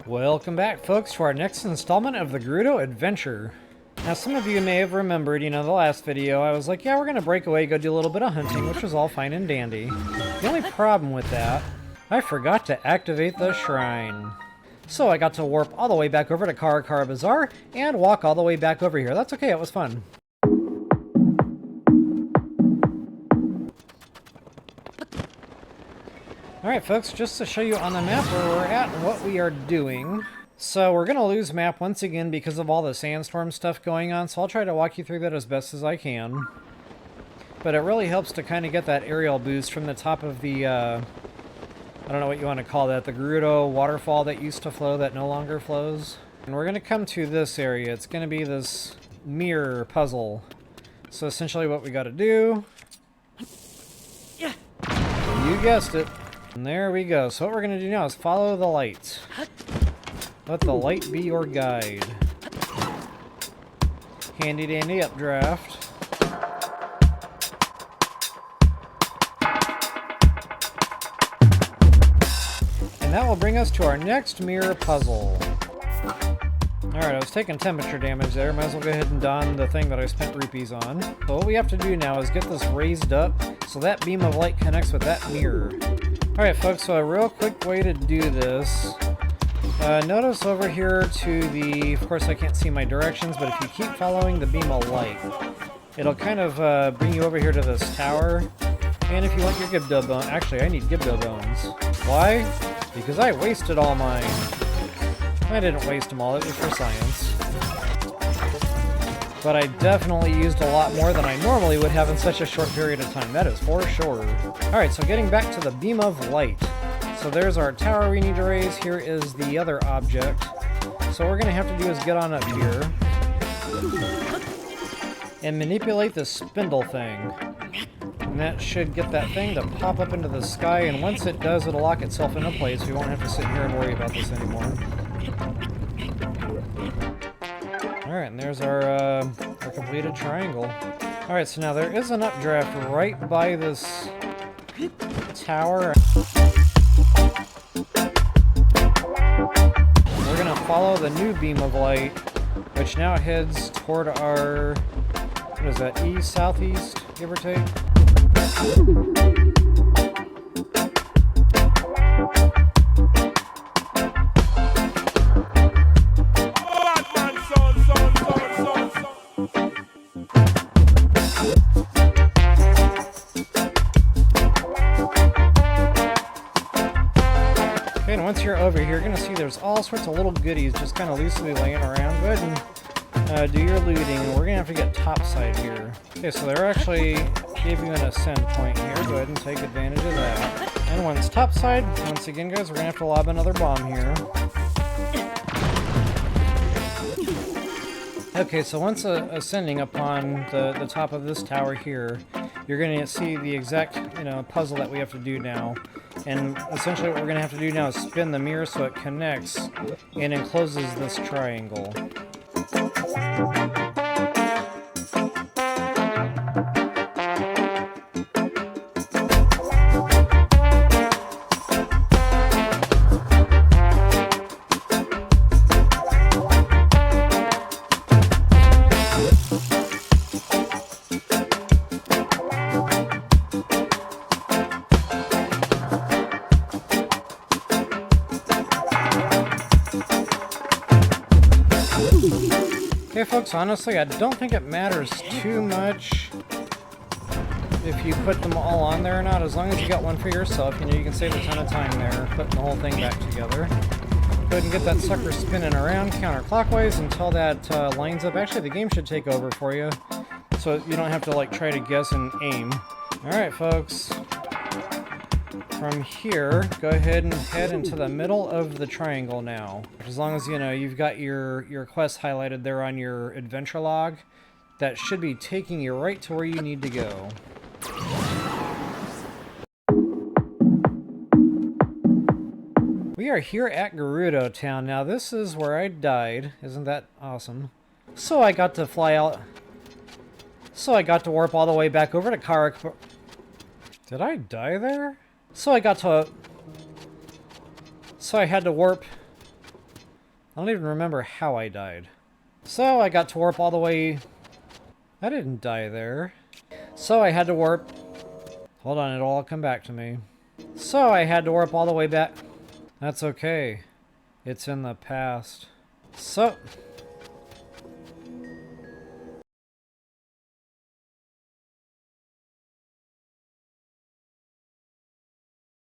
Welcome back, folks, to our next installment of the Gerudo adventure. Now, some of you may have remembered, the last video, I was like, yeah, we're going to break away, go do a little bit of hunting, which was all fine and dandy. The only problem with that, I forgot to activate the shrine. So I got to warp all the way back over to Karakara Bazaar and walk all the way back over here. That's okay, it was fun. Alright folks, just to show you on the map where we're at and what we are doing. So we're going to lose map once again because of all the sandstorm stuff going on, so I'll try to walk you through that as best as I can. But it really helps to kind of get that aerial boost from the top of the, I don't know what you want to call that, the Gerudo waterfall that used to flow that no longer flows. And we're going to come to this area. It's going to be this mirror puzzle. So essentially what we got to do... You guessed it. And there we go. So what we're going to do now is follow the light. Let the light be your guide. Handy dandy updraft. And that will bring us to our next mirror puzzle. Alright, I was taking temperature damage there. Might as well go ahead and don the thing that I spent rupees on. So what we have to do now is get this raised up so that beam of light connects with that mirror. Alright folks, so a real quick way to do this. Notice over here to the... Of course I can't see my directions, but if you keep following the beam of light, it'll kind of bring you over here to this tower. And if you want your Gerudo bone... Actually, I need Gerudo bones. Why? Because I wasted all mine. I didn't waste them all, it was for science. But I definitely used a lot more than I normally would have in such a short period of time, that is for sure. Alright, so getting back to the beam of light. So there's our tower we need to raise, here is the other object. So what we're going to have to do is get on up here. And manipulate the spindle thing. And that should get that thing to pop up into the sky, and once it does, it'll lock itself into place. We won't have to sit here and worry about this anymore. Alright, and there's our completed triangle. Alright, so now there is an updraft right by this tower. We're going to follow the new beam of light, which now heads toward our, what is that, east, southeast, give or take? And once you're over here, you're going to see there's all sorts of little goodies just kind of loosely laying around. Go ahead and do your looting, and we're going to have to get topside here. Okay, so they're actually give you an ascend point here. Go ahead and take advantage of that. And once topside, once again, guys, we're going to have to lob another bomb here. Okay, so once ascending upon the top of this tower here, you're going to see the exact, puzzle that we have to do now. And essentially what we're going to have to do now is spin the mirror so it connects and encloses this triangle. Okay folks, honestly, I don't think it matters too much if you put them all on there or not, as long as you got one for yourself. You can save a ton of time there, putting the whole thing back together. Go ahead and get that sucker spinning around counterclockwise until that lines up. Actually, the game should take over for you, so you don't have to try to guess and aim. Alright folks, from here, go ahead and head into the middle of the triangle now. As long as you've got your quest highlighted there on your adventure log, that should be taking you right to where you need to go. We are here at Gerudo Town. Now this is where I died. Isn't that awesome? So I got to fly out. So I got to warp all the way back over to Karakara. Did I die there? So I had to warp I don't even remember how I died. So I got to warp all the way... I didn't die there. So I had to warp... Hold on, it'll all come back to me. So I had to warp all the way back. That's okay. It's in the past. So,